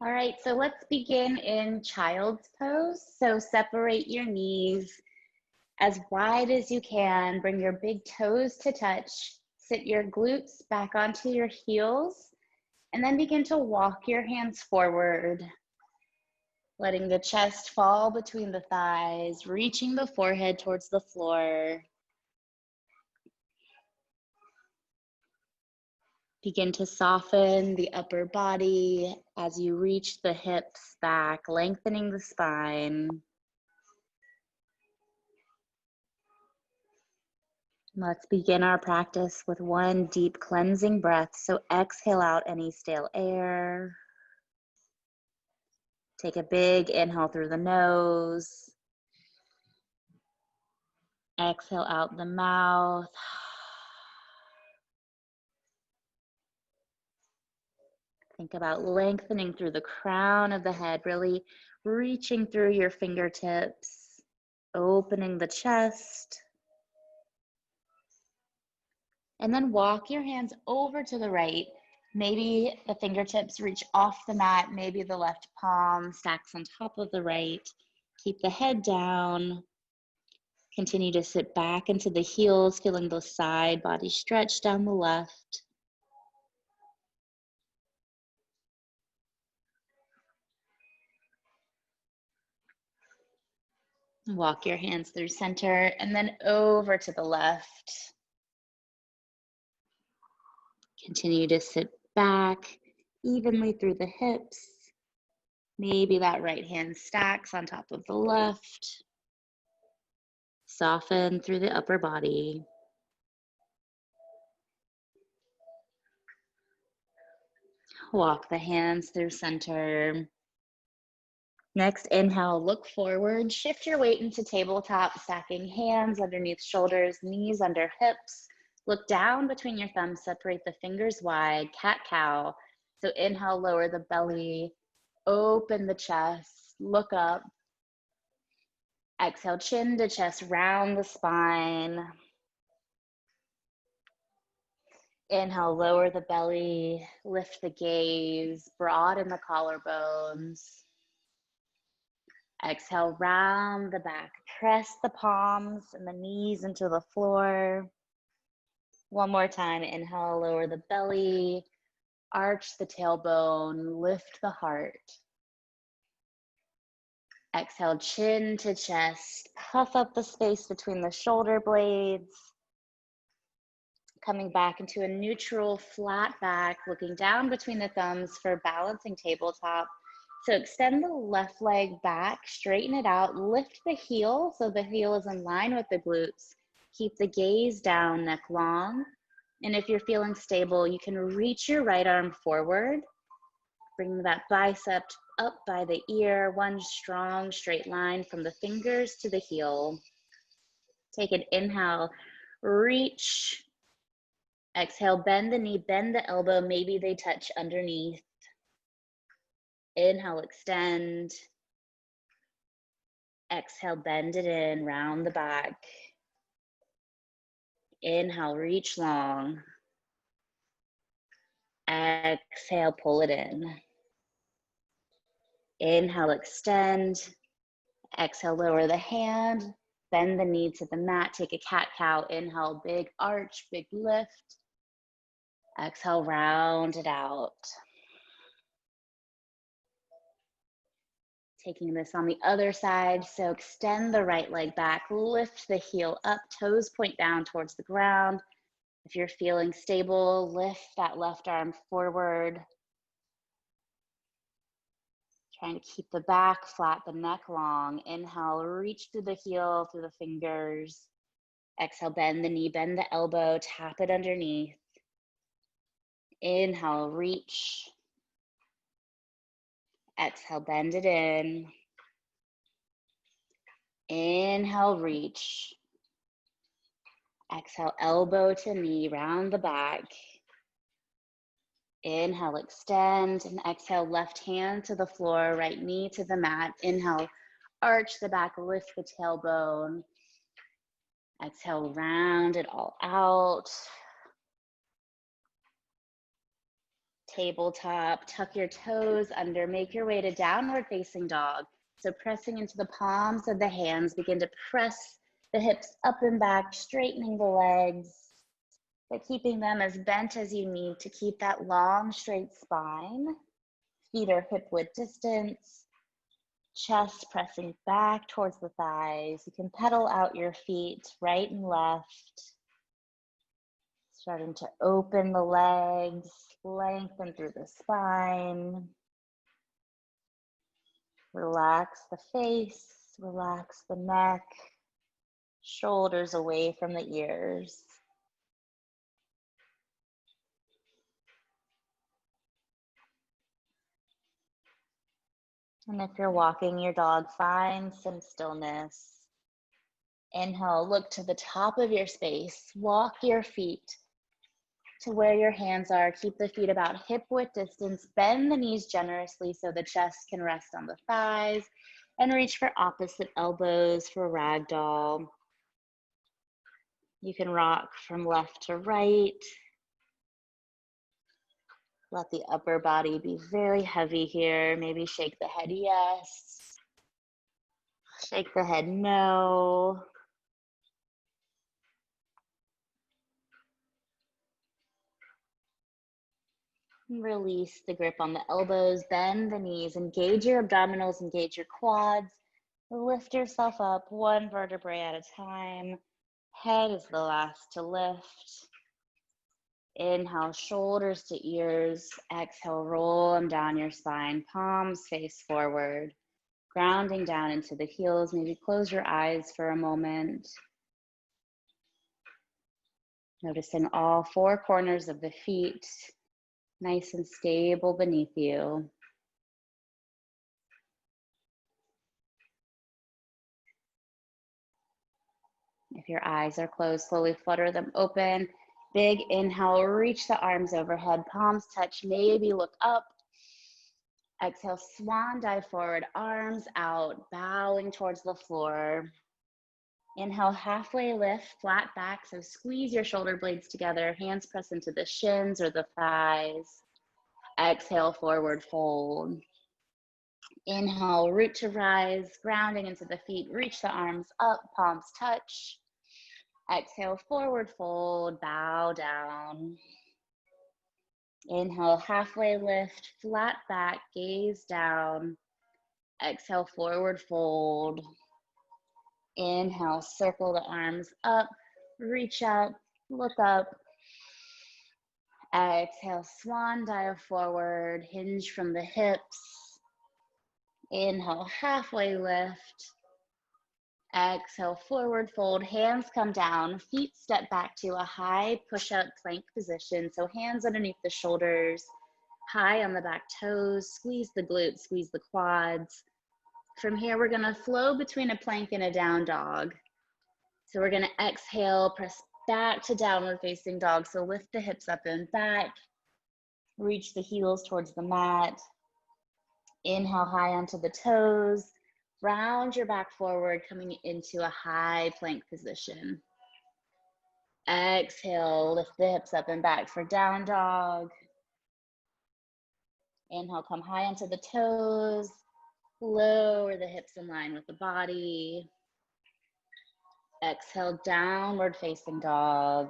All right, so let's begin in child's pose. So separate your knees as wide as you can. Bring your big toes to touch. Sit your glutes back onto your heels, and then begin to walk your hands forward, letting the chest fall between the thighs, reaching the forehead towards the floor. Begin to soften the upper body as you reach the hips back, lengthening the spine. Let's begin our practice with one deep cleansing breath. So exhale out any stale air. Take a big inhale through the nose. Exhale out the mouth. Think about lengthening through the crown of the head, really reaching through your fingertips, opening the chest. And then walk your hands over to the right. Maybe the fingertips reach off the mat. Maybe the left palm stacks on top of the right. Keep the head down. Continue to sit back into the heels, feeling the side body stretch down the left. Walk your hands through center and then over to the left. Continue to sit back evenly through the hips. Maybe that right hand stacks on top of the left. Soften through the upper body. Walk the hands through center. Next, inhale, look forward. Shift your weight into tabletop, stacking hands underneath shoulders, knees under hips. Look down between your thumbs, separate the fingers wide, cat-cow. So inhale, lower the belly, open the chest, look up. Exhale, chin to chest, round the spine. Inhale, lower the belly, lift the gaze, broaden the collarbones. Exhale, round the back. Press the palms and the knees into the floor. One more time. Inhale, lower the belly, arch the tailbone, lift the heart. Exhale, chin to chest, puff up the space between the shoulder blades. Coming back into a neutral, flat back, looking down between the thumbs for balancing tabletop. So extend the left leg back, straighten it out, lift the heel so the heel is in line with the glutes. Keep the gaze down, neck long. And if you're feeling stable, you can reach your right arm forward. Bring that bicep up by the ear, one strong straight line from the fingers to the heel. Take an inhale, reach. Exhale, bend the knee, bend the elbow, maybe they touch underneath. Inhale, extend. Exhale, bend it in, round the back. Inhale, reach long. Exhale, pull it in. Inhale, extend. Exhale, lower the hand. Bend the knee to the mat. Take a cat-cow. Inhale, big arch, big lift. Exhale, round it out. Taking this on the other side, so extend the right leg back, lift the heel up, toes point down towards the ground. If you're feeling stable, lift that left arm forward. Trying to keep the back flat, the neck long. Inhale, reach through the heel, through the fingers. Exhale, bend the knee, bend the elbow, tap it underneath. Inhale, reach. Exhale, bend it in. Inhale, reach. Exhale, elbow to knee, round the back. Inhale, extend, and exhale, left hand to the floor, right knee to the mat. Inhale, arch the back, lift the tailbone. Exhale, round it all out. tabletop. Tuck your toes under, make your way to downward facing dog. So pressing into the palms of the hands, begin to press the hips up and back, straightening the legs, but keeping them as bent as you need to keep that long, straight spine. Feet are hip width distance, chest pressing back towards the thighs. You can pedal out your feet right and left. Starting to open the legs, lengthen through the spine. Relax the face, relax the neck, shoulders away from the ears. And if you're walking your dog, find some stillness. Inhale, look to the top of your space. Walk your feet to where your hands are. Keep the feet about hip width distance. Bend the knees generously so the chest can rest on the thighs. And reach for opposite elbows for ragdoll. You can rock from left to right. Let the upper body be very heavy here. Maybe shake the head yes. Shake the head no. Release the grip on the elbows, bend the knees, engage your abdominals, engage your quads. Lift yourself up one vertebrae at a time. Head is the last to lift. Inhale, shoulders to ears. Exhale, roll them down your spine. Palms face forward. Grounding down into the heels. Maybe close your eyes for a moment. Noticing all four corners of the feet, nice and stable beneath you. If your eyes are closed, slowly flutter them open. Big inhale, reach the arms overhead, palms touch, maybe look up. Exhale, swan dive forward, arms out, bowing towards the floor. Inhale, halfway lift, flat back, so squeeze your shoulder blades together, hands press into the shins or the thighs. Exhale, forward fold. Inhale, root to rise, grounding into the feet, reach the arms up, palms touch. Exhale, forward fold, bow down. Inhale, halfway lift, flat back, gaze down. Exhale, forward fold. Inhale, circle the arms up, reach out, look up. Exhale, swan dive forward, hinge from the hips. Inhale, halfway lift. Exhale, forward fold, hands come down, feet step back to a high push-up plank position. So hands underneath the shoulders, high on the back toes, squeeze the glutes, squeeze the quads. From here, we're gonna flow between a plank and a down dog. So we're gonna exhale, press back to downward facing dog. So lift the hips up and back, reach the heels towards the mat. Inhale, high onto the toes. Round your back forward, coming into a high plank position. Exhale, lift the hips up and back for down dog. Inhale, come high onto the toes. Lower the hips in line with the body. Exhale, downward facing dog.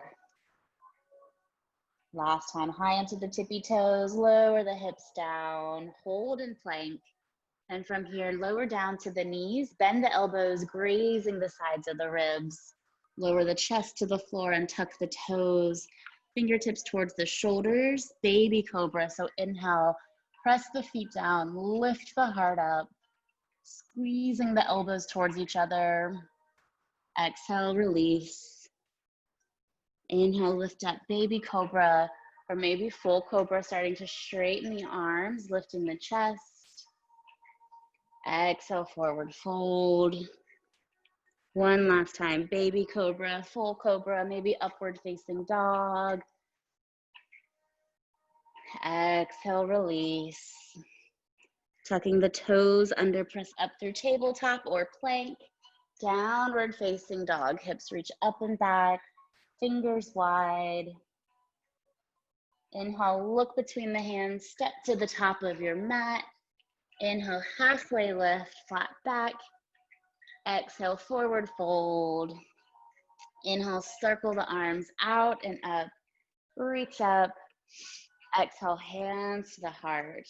Last time, high onto the tippy toes. Lower the hips down. Hold in plank. And from here, lower down to the knees, bend the elbows, grazing the sides of the ribs. Lower the chest to the floor and tuck the toes. Fingertips towards the shoulders, baby cobra. So inhale, press the feet down, lift the heart up, squeezing the elbows towards each other. Exhale, release. Inhale, lift up, baby cobra, or maybe full cobra, starting to straighten the arms, lifting the chest. Exhale, forward fold. One last time, baby cobra, full cobra, maybe upward facing dog. Exhale, release. Tucking the toes under, press up through tabletop or plank. Downward facing dog, hips reach up and back, fingers wide. Inhale, look between the hands, step to the top of your mat. Inhale, halfway lift, flat back. Exhale, forward fold. Inhale, circle the arms out and up. Reach up. Exhale, hands to the heart.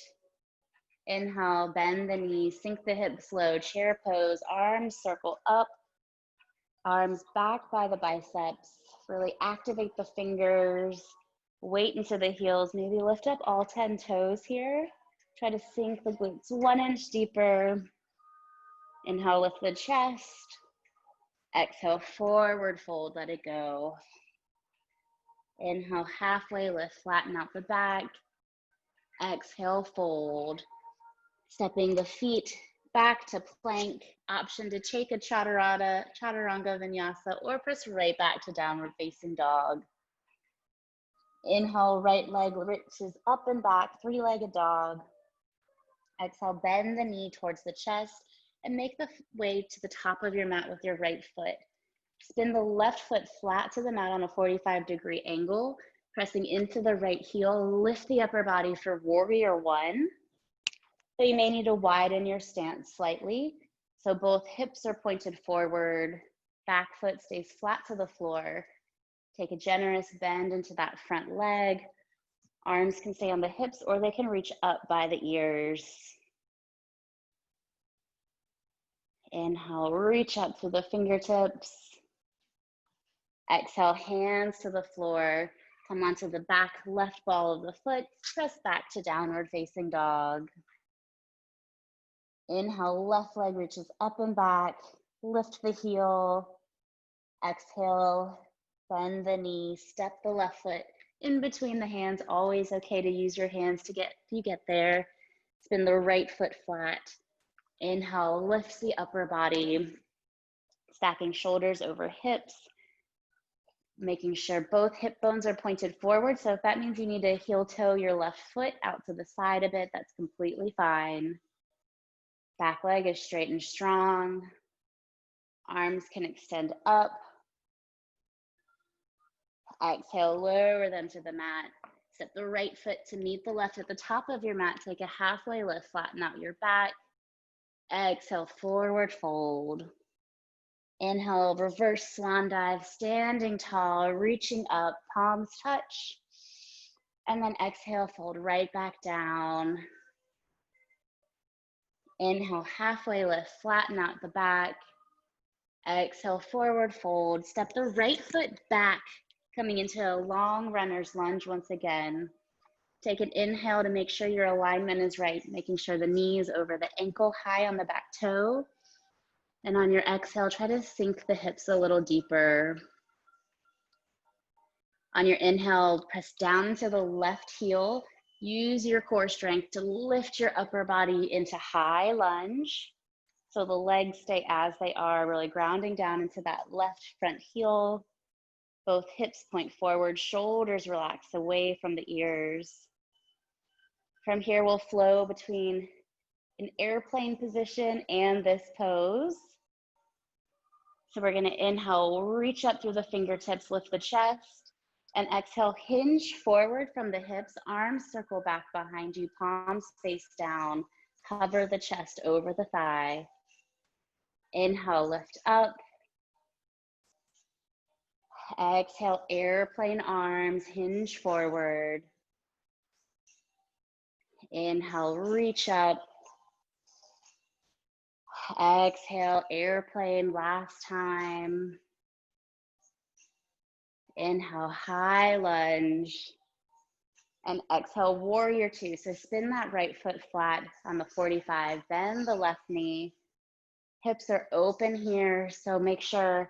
Inhale, bend the knees, sink the hips low, chair pose, arms circle up, arms back by the biceps. Really activate the fingers, weight into the heels, maybe lift up all 10 toes here. Try to sink the glutes 1 inch deeper. Inhale, lift the chest. Exhale, forward fold, let it go. Inhale, halfway lift, flatten out the back. Exhale, fold. Stepping the feet back to plank. Option to take a chaturanga vinyasa or press right back to downward facing dog. Inhale, right leg reaches up and back, three-legged dog. Exhale, bend the knee towards the chest and make the way to the top of your mat with your right foot. Spin the left foot flat to the mat on a 45-degree angle, pressing into the right heel. Lift the upper body for warrior one. So you may need to widen your stance slightly. So both hips are pointed forward, back foot stays flat to the floor. Take a generous bend into that front leg. Arms can stay on the hips or they can reach up by the ears. Inhale, reach up through the fingertips. Exhale, hands to the floor. Come onto the back left ball of the foot. Press back to downward facing dog. Inhale, left leg reaches up and back. Lift the heel. Exhale, bend the knee. Step the left foot in between the hands. Always okay to use your hands to get there. Spin the right foot flat. Inhale, lift the upper body. Stacking shoulders over hips. Making sure both hip bones are pointed forward. So if that means you need to heel toe your left foot out to the side a bit, that's completely fine. Back leg is straight and strong. Arms can extend up. Exhale, lower them to the mat. Step the right foot to meet the left at the top of your mat. Take a halfway lift, flatten out your back. Exhale, forward fold. Inhale, reverse swan dive, standing tall, reaching up, palms touch. And then exhale, fold right back down. Inhale, halfway lift, flatten out the back. Exhale, forward fold. Step the right foot back, coming into a long runner's lunge once again. Take an inhale to make sure your alignment is right, making sure the knee is over the ankle, high on the back toe. And on your exhale, try to sink the hips a little deeper. On your inhale, press down to the left heel. Use your core strength to lift your upper body into high lunge. So the legs stay as they are, really grounding down into that left front heel. Both hips point forward, shoulders relax away from the ears. From here, we'll flow between an airplane position and this pose. So we're gonna inhale, reach up through the fingertips, lift the chest, and exhale, hinge forward from the hips, arms circle back behind you, palms face down, cover the chest over the thigh. Inhale, lift up. Exhale, airplane arms, hinge forward. Inhale, reach up. Exhale, airplane last time. Inhale, high lunge. And exhale, warrior two. So spin that right foot flat on the 45. Bend the left knee. Hips are open here, so make sure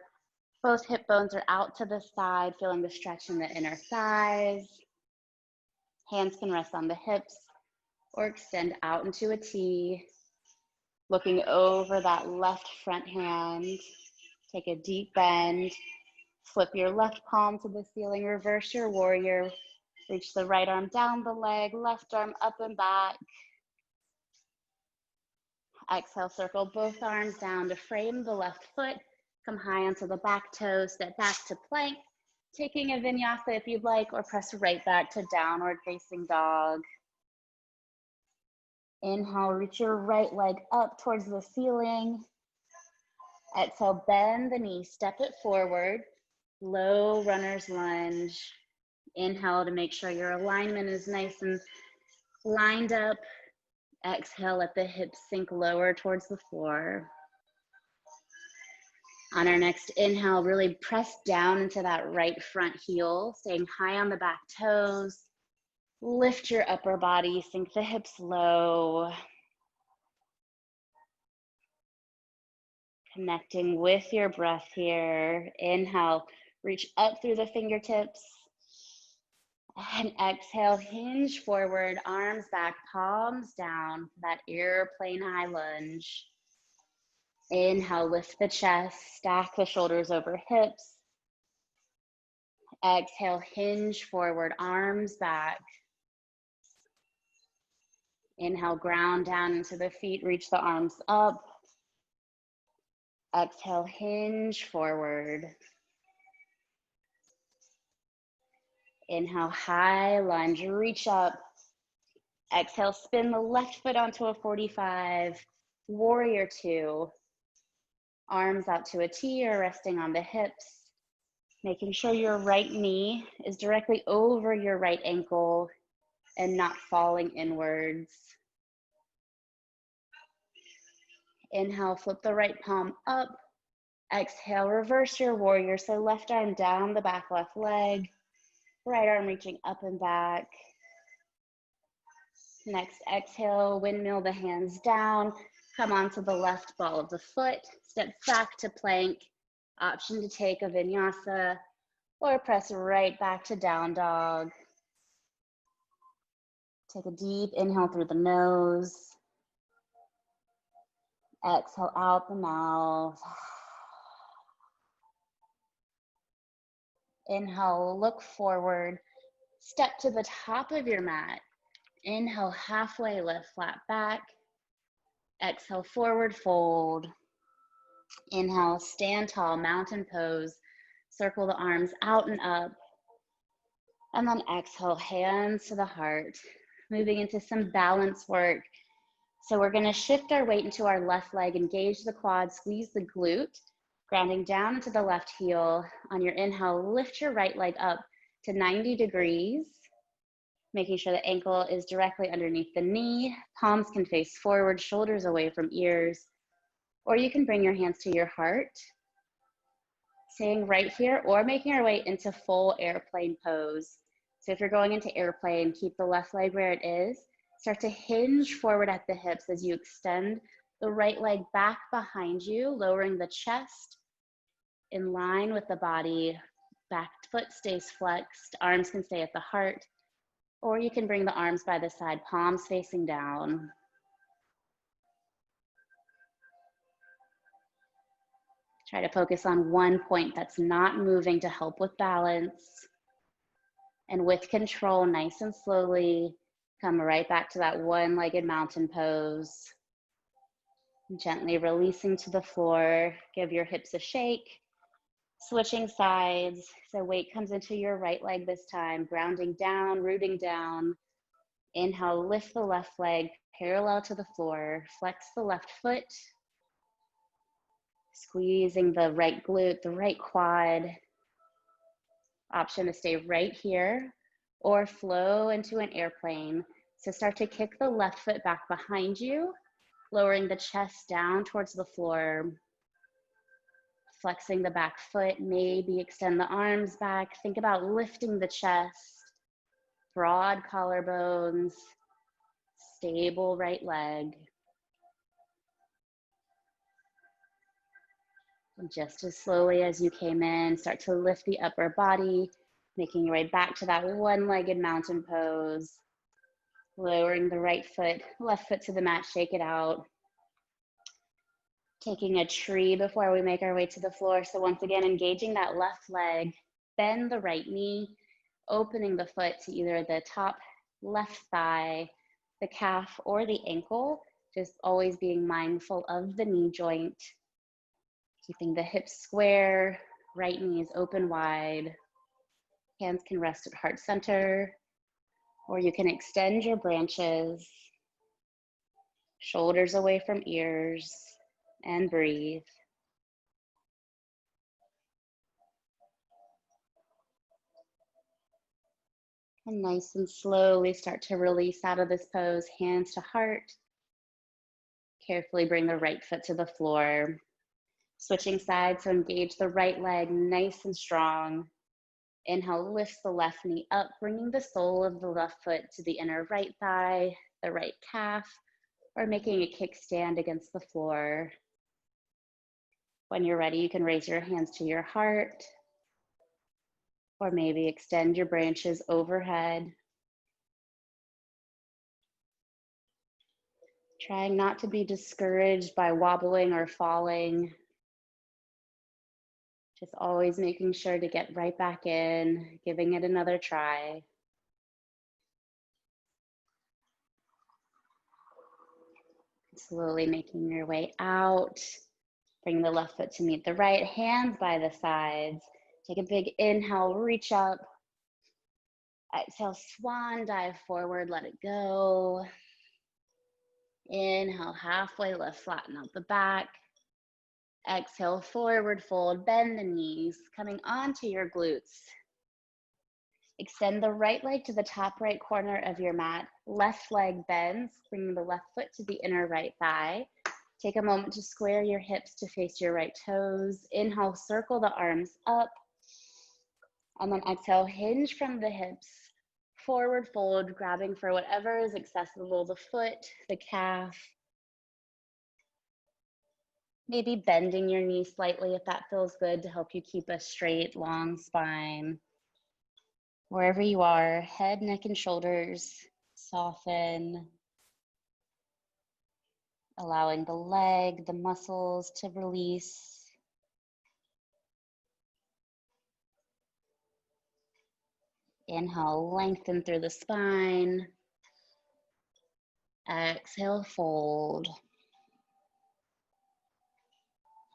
both hip bones are out to the side, feeling the stretch in the inner thighs. Hands can rest on the hips or extend out into a T. Looking over that left front hand. Take a deep bend. Flip your left palm to the ceiling, reverse your warrior. Reach the right arm down the leg, left arm up and back. Exhale, circle both arms down to frame the left foot. Come high onto the back toe, step back to plank. Taking a vinyasa if you'd like, or press right back to downward facing dog. Inhale, reach your right leg up towards the ceiling. Exhale, bend the knee, step it forward. Low runner's lunge. Inhale to make sure your alignment is nice and lined up. Exhale, let the hips sink lower towards the floor. On our next inhale, really press down into that right front heel, staying high on the back toes. Lift your upper body, sink the hips low. Connecting with your breath here. Inhale, reach up through the fingertips. And exhale, hinge forward, arms back, palms down, that airplane high lunge. Inhale, lift the chest, stack the shoulders over hips. Exhale, hinge forward, arms back. Inhale, ground down into the feet, reach the arms up. Exhale, hinge forward. Inhale, high lunge, reach up. Exhale, spin the left foot onto a 45. Warrior two. Arms out to a T or resting on the hips. Making sure your right knee is directly over your right ankle and not falling inwards. Inhale, flip the right palm up. Exhale, reverse your warrior. So left arm down the back left leg. Right arm reaching up and back. Next exhale, windmill the hands down. Come onto the left ball of the foot. Step back to plank. Option to take a vinyasa or press right back to down dog. Take a deep inhale through the nose. Exhale out the mouth. Inhale, look forward. Step to the top of your mat. Inhale, halfway lift, flat back. Exhale, forward fold. Inhale, stand tall, mountain pose. Circle the arms out and up. And then exhale, hands to the heart. Moving into some balance work. So we're gonna shift our weight into our left leg, engage the quad, squeeze the glute, grounding down into the left heel. On your inhale, lift your right leg up to 90 degrees, making sure the ankle is directly underneath the knee. Palms can face forward, shoulders away from ears, or you can bring your hands to your heart. Staying right here or making our way into full airplane pose. So if you're going into airplane, keep the left leg where it is. Start to hinge forward at the hips as you extend the right leg back behind you, lowering the chest in line with the body. Back foot stays flexed, arms can stay at the heart, or you can bring the arms by the side, palms facing down. Try to focus on one point that's not moving to help with balance. And with control, nice and slowly, come right back to that one-legged mountain pose. Gently releasing to the floor. Give your hips a shake. Switching sides. So weight comes into your right leg this time. Grounding down, rooting down. Inhale, lift the left leg parallel to the floor. Flex the left foot. Squeezing the right glute, the right quad. Option to stay right here or flow into an airplane. So start to kick the left foot back behind you, lowering the chest down towards the floor. Flexing the back foot, maybe extend the arms back. Think about lifting the chest, broad collarbones, stable right leg. And just as slowly as you came in, start to lift the upper body, making your way back to that one-legged mountain pose. Lowering the right foot, left foot to the mat, shake it out. Taking a tree before we make our way to the floor. So once again, engaging that left leg, bend the right knee, opening the foot to either the top left thigh, the calf, or the ankle, just always being mindful of the knee joint. Keeping the hips square, right knee is open wide. Hands can rest at heart center, or you can extend your branches, shoulders away from ears, and breathe. And nice and slowly start to release out of this pose, hands to heart. Carefully bring the right foot to the floor. Switching sides, so engage the right leg nice and strong. Inhale, lifts the left knee up, bringing the sole of the left foot to the inner right thigh, the right calf, or making a kickstand against the floor. When you're ready, you can raise your hands to your heart, or maybe extend your branches overhead. Trying not to be discouraged by wobbling or falling. Just always making sure to get right back in, giving it another try. Slowly making your way out. Bring the left foot to meet the right, hands by the sides. Take a big inhale, reach up. Exhale, swan dive forward, let it go. Inhale, halfway lift, flatten out the back. Exhale, forward fold, bend the knees, coming onto your glutes. Extend the right leg to the top right corner of your mat. Left leg bends, bringing the left foot to the inner right thigh. Take a moment to square your hips to face your right toes. Inhale, circle the arms up. And then exhale, hinge from the hips. Forward fold, grabbing for whatever is accessible, the foot, the calf. Maybe bending your knee slightly if that feels good to help you keep a straight, long spine. Wherever you are, head, neck, and shoulders soften. Allowing the leg, the muscles to release. Inhale, lengthen through the spine. Exhale, fold.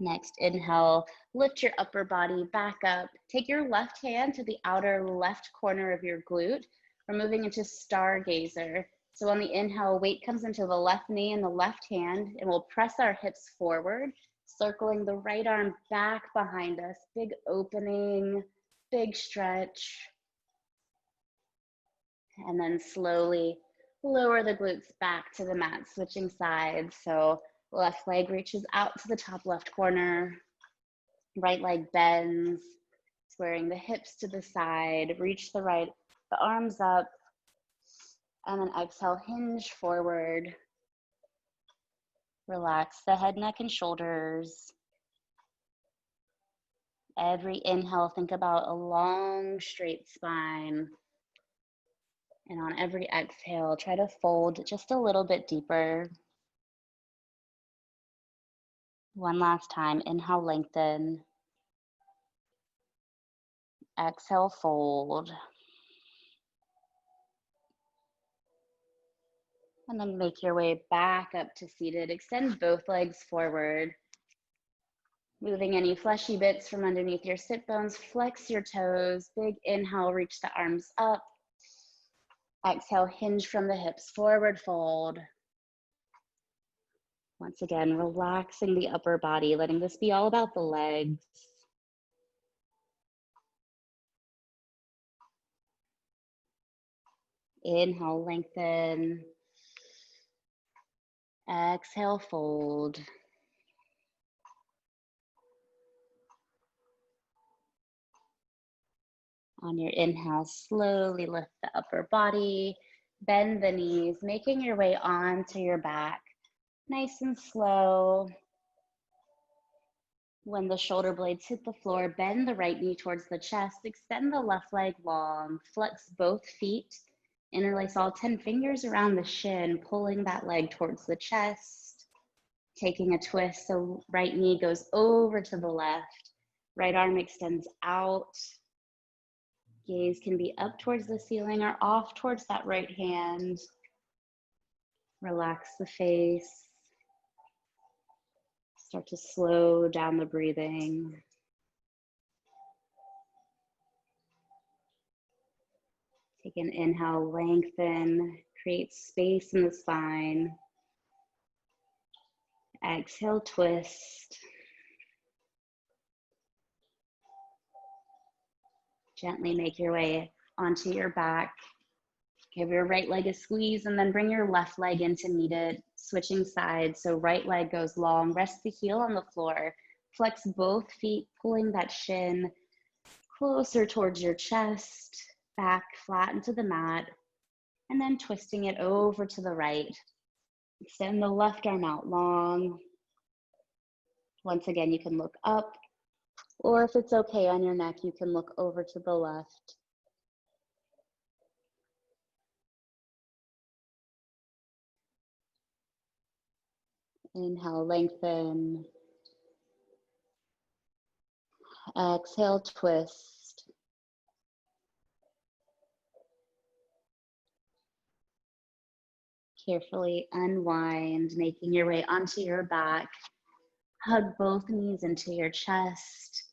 Next, inhale, lift your upper body back up. Take your left hand to the outer left corner of your glute. We're moving into stargazer. So on the inhale, weight comes into the left knee and the left hand, and we'll press our hips forward, circling the right arm back behind us. Big opening, big stretch. And then slowly lower the glutes back to the mat, switching sides. So left leg reaches out to the top left corner. Right leg bends, squaring the hips to the side. Reach the arms up. And then exhale, hinge forward. Relax the head, neck, and shoulders. Every inhale, think about a long, straight spine. And on every exhale, try to fold just a little bit deeper. One last time, inhale, lengthen. Exhale, fold. And then make your way back up to seated. Extend both legs forward. Moving any fleshy bits from underneath your sit bones. Flex your toes. Big inhale, reach the arms up. Exhale, hinge from the hips, forward fold. Once again, relaxing the upper body, letting this be all about the legs. Inhale, lengthen. Exhale, fold. On your inhale, slowly lift the upper body, bend the knees, making your way onto your back. Nice and slow. When the shoulder blades hit the floor, bend the right knee towards the chest, extend the left leg long, flex both feet, interlace all 10 fingers around the shin, pulling that leg towards the chest, taking a twist, so right knee goes over to the left, right arm extends out. Gaze can be up towards the ceiling or off towards that right hand. Relax the face. Start to slow down the breathing. Take an inhale, lengthen, create space in the spine. Exhale, twist. Gently make your way onto your back. Give your right leg a squeeze and then bring your left leg in to meet it, switching sides. So right leg goes long, rest the heel on the floor. Flex both feet, pulling that shin closer towards your chest, back flat into the mat, and then twisting it over to the right. Extend the left arm out long. Once again, you can look up, or if it's okay on your neck, you can look over to the left. Inhale, lengthen. Exhale, twist. Carefully unwind, making your way onto your back. Hug both knees into your chest.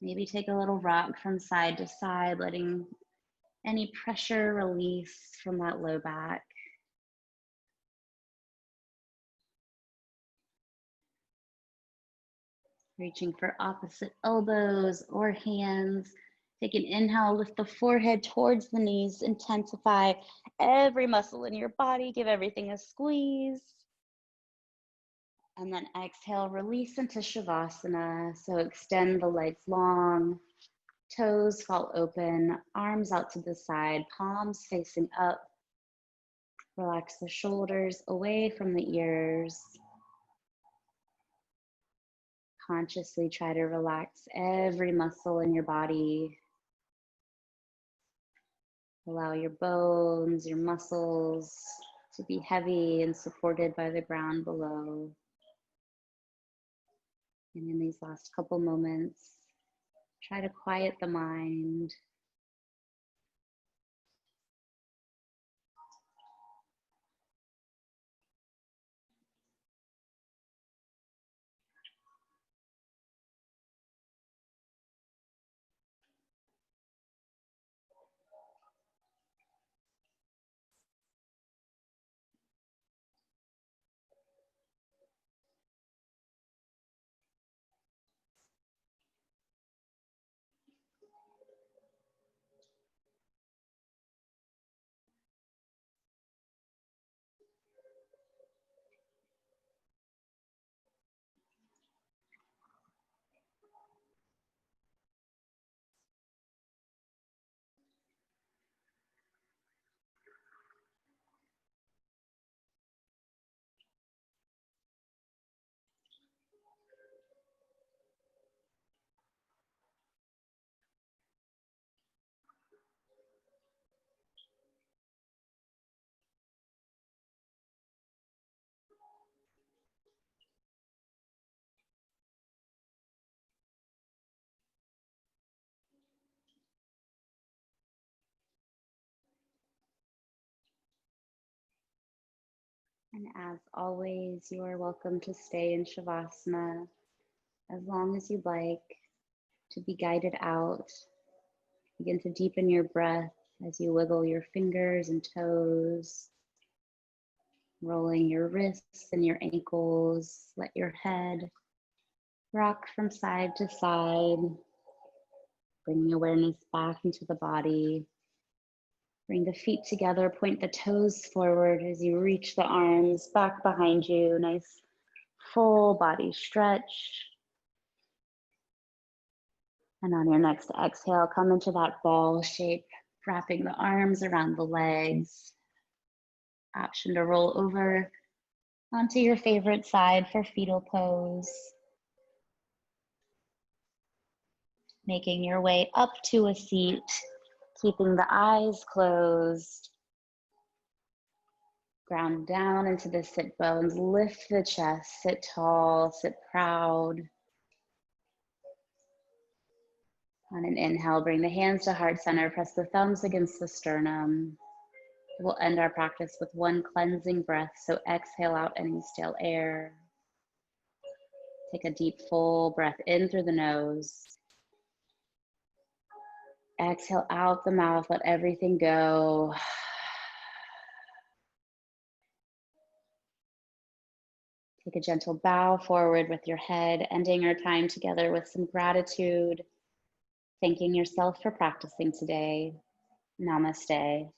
Maybe take a little rock from side to side, letting any pressure release from that low back. Reaching for opposite elbows or hands. Take an inhale, lift the forehead towards the knees, intensify every muscle in your body, give everything a squeeze. And then exhale, release into Shavasana. So extend the legs long, toes fall open, arms out to the side, palms facing up. Relax the shoulders away from the ears. Consciously try to relax every muscle in your body. Allow your bones, your muscles to be heavy and supported by the ground below. And in these last couple moments, try to quiet the mind. And as always, you are welcome to stay in Shavasana as long as you'd like, to be guided out. Begin to deepen your breath as you wiggle your fingers and toes, rolling your wrists and your ankles. Let your head rock from side to side, bringing awareness back into the body. Bring the feet together, point the toes forward as you reach the arms back behind you. Nice full body stretch. And on your next exhale, come into that ball shape, wrapping the arms around the legs. Option to roll over onto your favorite side for fetal pose. Making your way up to a seat, keeping the eyes closed. Ground down into the sit bones, lift the chest, sit tall, sit proud. On an inhale, bring the hands to heart center, press the thumbs against the sternum. We'll end our practice with one cleansing breath, so exhale out any stale air. Take a deep, full breath in through the nose. Exhale out the mouth, let everything go. Take a gentle bow forward with your head, ending our time together with some gratitude, thanking yourself for practicing today. Namaste.